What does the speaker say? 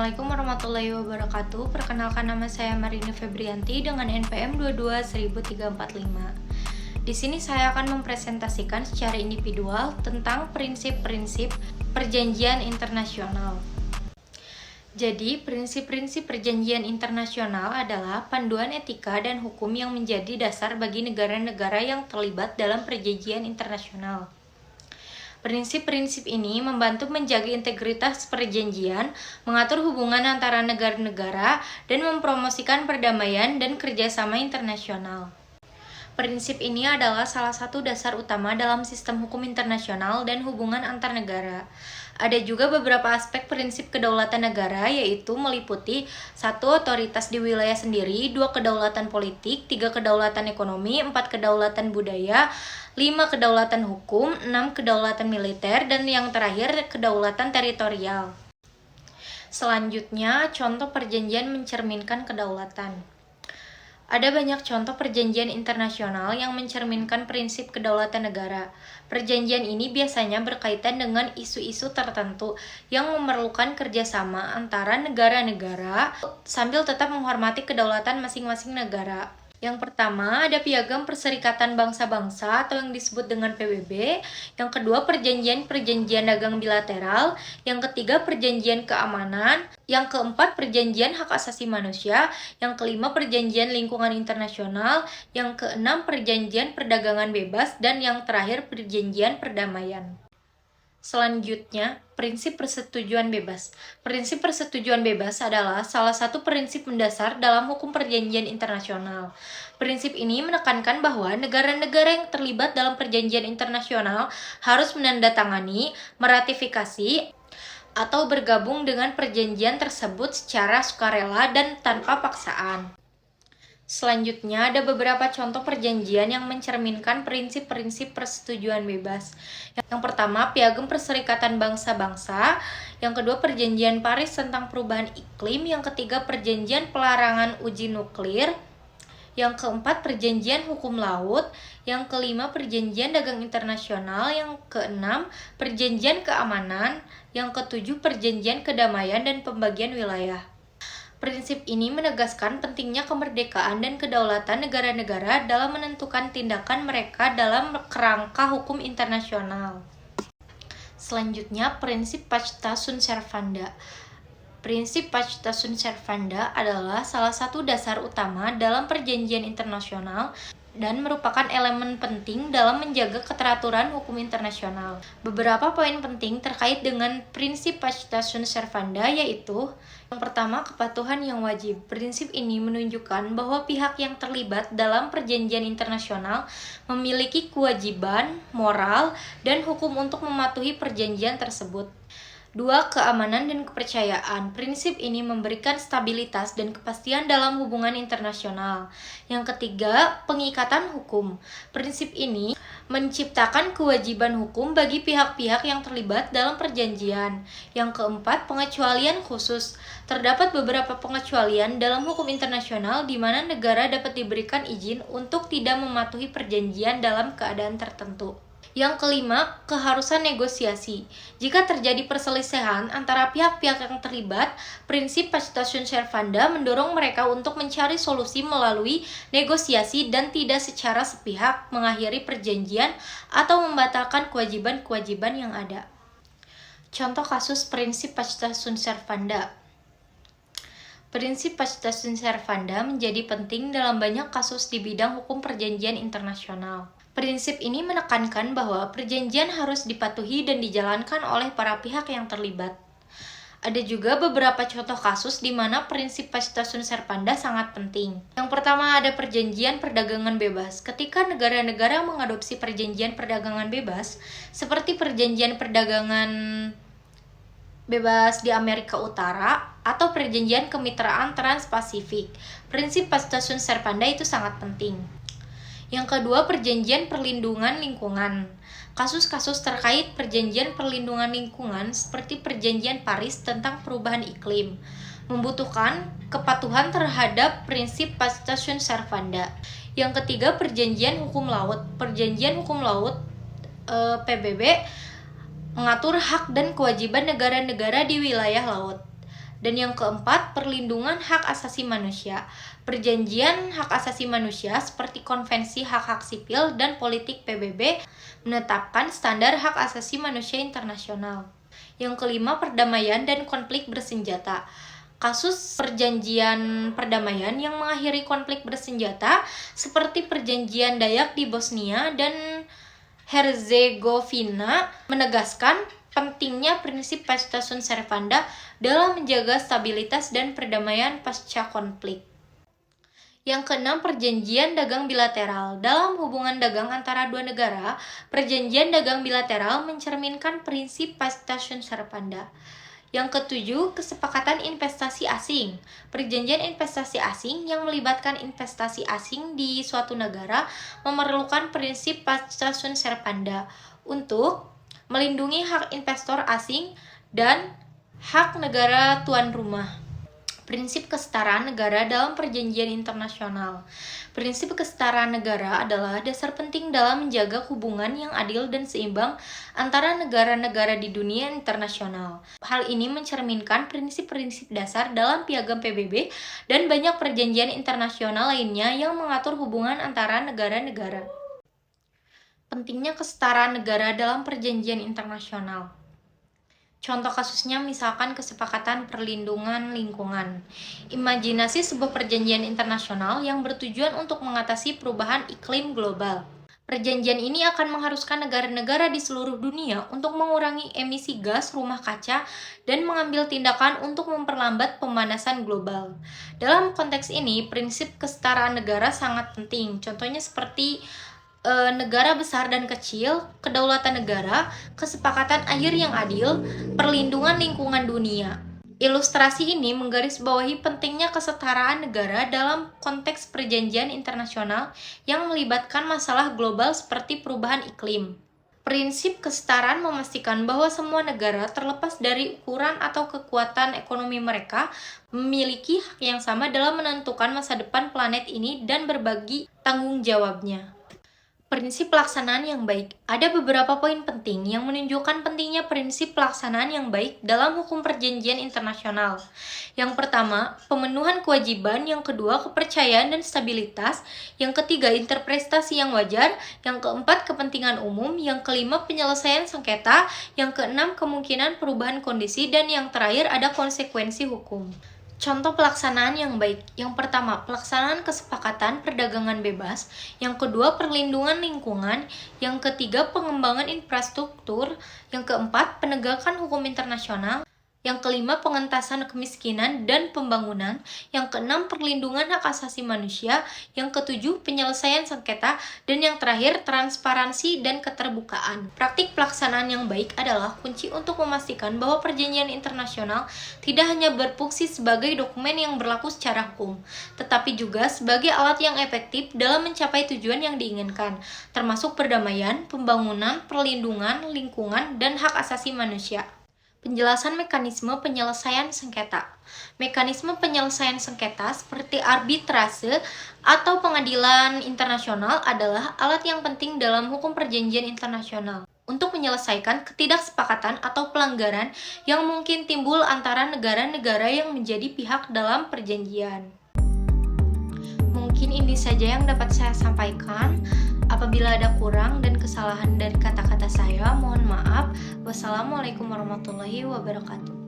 Assalamualaikum warahmatullahi wabarakatuh. Perkenalkan, nama saya Marini Febrianti dengan NPM 221345. Di sini saya akan mempresentasikan secara individual tentang prinsip-prinsip perjanjian internasional. Jadi, prinsip-prinsip perjanjian internasional adalah panduan etika dan hukum yang menjadi dasar bagi negara-negara yang terlibat dalam perjanjian internasional. Prinsip-prinsip ini membantu menjaga integritas perjanjian, mengatur hubungan antara negara-negara, dan mempromosikan perdamaian dan kerjasama internasional. Prinsip ini adalah salah satu dasar utama dalam sistem hukum internasional dan hubungan antar negara. Ada juga beberapa aspek prinsip kedaulatan negara, yaitu meliputi 1. Otoritas di wilayah sendiri, 2. Kedaulatan politik, 3. Kedaulatan ekonomi, 4. Kedaulatan budaya, 5. Kedaulatan hukum, 6. Kedaulatan militer, dan yang terakhir kedaulatan teritorial. Selanjutnya, contoh perjanjian mencerminkan kedaulatan. Ada banyak contoh perjanjian internasional yang mencerminkan prinsip kedaulatan negara. Perjanjian ini biasanya berkaitan dengan isu-isu tertentu yang memerlukan kerjasama antara negara-negara sambil tetap menghormati kedaulatan masing-masing negara. Yang pertama, ada Piagam Perserikatan Bangsa-Bangsa atau yang disebut dengan PBB. Yang kedua, perjanjian dagang bilateral. Yang ketiga, perjanjian keamanan. Yang keempat, perjanjian hak asasi manusia. Yang kelima, perjanjian lingkungan internasional. Yang keenam, perjanjian perdagangan bebas. Dan yang terakhir, perjanjian perdamaian. Selanjutnya, prinsip persetujuan bebas. Prinsip persetujuan bebas adalah salah satu prinsip mendasar dalam hukum perjanjian internasional. Prinsip ini menekankan bahwa negara-negara yang terlibat dalam perjanjian internasional harus menandatangani, meratifikasi, atau bergabung dengan perjanjian tersebut secara sukarela dan tanpa paksaan. Selanjutnya, ada beberapa contoh perjanjian yang mencerminkan prinsip-prinsip persetujuan bebas. Yang pertama, Piagam Perserikatan Bangsa-Bangsa. Yang kedua, Perjanjian Paris tentang perubahan iklim. Yang ketiga, Perjanjian Pelarangan Uji Nuklir. Yang keempat, Perjanjian Hukum Laut. Yang kelima, Perjanjian Dagang Internasional. Yang keenam, Perjanjian Keamanan. Yang ketujuh, Perjanjian Kedamaian dan Pembagian Wilayah. Prinsip ini menegaskan pentingnya kemerdekaan dan kedaulatan negara-negara dalam menentukan tindakan mereka dalam kerangka hukum internasional. Selanjutnya, prinsip Pacta Sunt Servanda. Prinsip Pacta Sunt Servanda adalah salah satu dasar utama dalam perjanjian internasional dan merupakan elemen penting dalam menjaga keteraturan hukum internasional. Beberapa poin penting terkait dengan prinsip Pacta Sunt Servanda yaitu: yang pertama, kepatuhan yang wajib. Prinsip ini menunjukkan bahwa pihak yang terlibat dalam perjanjian internasional memiliki kewajiban, moral, dan hukum untuk mematuhi perjanjian tersebut. 2. Keamanan dan kepercayaan. Prinsip ini memberikan stabilitas dan kepastian dalam hubungan internasional. Yang ketiga, pengikatan hukum. Prinsip ini menciptakan kewajiban hukum bagi pihak-pihak yang terlibat dalam perjanjian. Yang keempat, pengecualian khusus. Terdapat beberapa pengecualian dalam hukum internasional di mana negara dapat diberikan izin untuk tidak mematuhi perjanjian dalam keadaan tertentu. Yang kelima, keharusan negosiasi. Jika terjadi perselisihan antara pihak-pihak yang terlibat, prinsip Pacta Sunt Servanda mendorong mereka untuk mencari solusi melalui negosiasi dan tidak secara sepihak mengakhiri perjanjian atau membatalkan kewajiban-kewajiban yang ada. Contoh kasus prinsip Pacta Sunt Servanda. Prinsip Pacta Sunt Servanda menjadi penting dalam banyak kasus di bidang hukum perjanjian internasional. Prinsip ini menekankan bahwa perjanjian harus dipatuhi dan dijalankan oleh para pihak yang terlibat. Ada juga beberapa contoh kasus di mana prinsip Pacta Sunt Servanda sangat penting. Yang pertama, ada perjanjian perdagangan bebas. Ketika negara-negara mengadopsi perjanjian perdagangan bebas, seperti perjanjian perdagangan bebas di Amerika Utara atau perjanjian kemitraan Trans-Pasifik, prinsip Pacta Sunt Servanda itu sangat penting. Yang kedua, perjanjian perlindungan lingkungan. Kasus-kasus terkait perjanjian perlindungan lingkungan seperti perjanjian Paris tentang perubahan iklim membutuhkan kepatuhan terhadap prinsip Pacta Sunt Servanda. Yang ketiga, perjanjian hukum laut. Perjanjian hukum laut PBB mengatur hak dan kewajiban negara-negara di wilayah laut. Dan yang keempat, perlindungan hak asasi manusia. Perjanjian hak asasi manusia seperti Konvensi Hak-Hak Sipil dan Politik PBB menetapkan standar hak asasi manusia internasional. Yang kelima, perdamaian dan konflik bersenjata. Kasus perjanjian perdamaian yang mengakhiri konflik bersenjata seperti perjanjian Dayak di Bosnia dan Herzegovina menegaskan pentingnya prinsip Pacta Sunt Servanda dalam menjaga stabilitas dan perdamaian pasca konflik. Yang keenam, perjanjian dagang bilateral. Dalam hubungan dagang antara dua negara, perjanjian dagang bilateral mencerminkan prinsip Pacta Sunt Servanda. Yang ketujuh, kesepakatan investasi asing. Perjanjian investasi asing yang melibatkan investasi asing di suatu negara memerlukan prinsip Pacta Sunt Servanda untuk melindungi hak investor asing dan hak negara tuan rumah. Prinsip kesetaraan negara dalam perjanjian internasional. Prinsip kesetaraan negara adalah dasar penting dalam menjaga hubungan yang adil dan seimbang antara negara-negara di dunia internasional. Hal ini mencerminkan prinsip-prinsip dasar dalam Piagam PBB dan banyak perjanjian internasional lainnya yang mengatur hubungan antara negara-negara. Pentingnya kesetaraan negara dalam perjanjian internasional. Contoh kasusnya misalkan kesepakatan perlindungan lingkungan. Imajinasi sebuah perjanjian internasional yang bertujuan untuk mengatasi perubahan iklim global. Perjanjian ini akan mengharuskan negara-negara di seluruh dunia untuk mengurangi emisi gas rumah kaca dan mengambil tindakan untuk memperlambat pemanasan global. Dalam konteks ini, prinsip kesetaraan negara sangat penting. Contohnya seperti negara besar dan kecil, kedaulatan negara, kesepakatan air yang adil, perlindungan lingkungan dunia. Ilustrasi ini menggarisbawahi pentingnya kesetaraan negara dalam konteks perjanjian internasional yang melibatkan masalah global seperti perubahan iklim. Prinsip kesetaraan memastikan bahwa semua negara, terlepas dari ukuran atau kekuatan ekonomi mereka, memiliki hak yang sama dalam menentukan masa depan planet ini dan berbagi tanggung jawabnya. Prinsip pelaksanaan yang baik. Ada beberapa poin penting yang menunjukkan pentingnya prinsip pelaksanaan yang baik dalam hukum perjanjian internasional. Yang pertama, pemenuhan kewajiban. Yang kedua, kepercayaan dan stabilitas. Yang ketiga, interpretasi yang wajar. Yang keempat, kepentingan umum. Yang kelima, penyelesaian sengketa. Yang keenam, kemungkinan perubahan kondisi. Dan yang terakhir, ada konsekuensi hukum. Contoh pelaksanaan yang baik. Yang pertama, pelaksanaan kesepakatan perdagangan bebas. Yang kedua, perlindungan lingkungan. Yang ketiga, pengembangan infrastruktur. Yang keempat, penegakan hukum internasional. Yang kelima, pengentasan kemiskinan dan pembangunan. Yang keenam, perlindungan hak asasi manusia. Yang ketujuh, penyelesaian sengketa. Dan yang terakhir, transparansi dan keterbukaan. Praktik pelaksanaan yang baik adalah kunci untuk memastikan bahwa perjanjian internasional tidak hanya berfungsi sebagai dokumen yang berlaku secara hukum, tetapi juga sebagai alat yang efektif dalam mencapai tujuan yang diinginkan, termasuk perdamaian, pembangunan, perlindungan lingkungan, dan hak asasi manusia. Penjelasan mekanisme penyelesaian sengketa. Mekanisme penyelesaian sengketa seperti arbitrase atau pengadilan internasional adalah alat yang penting dalam hukum perjanjian internasional untuk menyelesaikan ketidaksepakatan atau pelanggaran yang mungkin timbul antara negara-negara yang menjadi pihak dalam perjanjian. Mungkin ini saja yang dapat saya sampaikan. Apabila ada kurang dan kesalahan dari kata-kata saya, mohon maaf. Wassalamualaikum warahmatullahi wabarakatuh.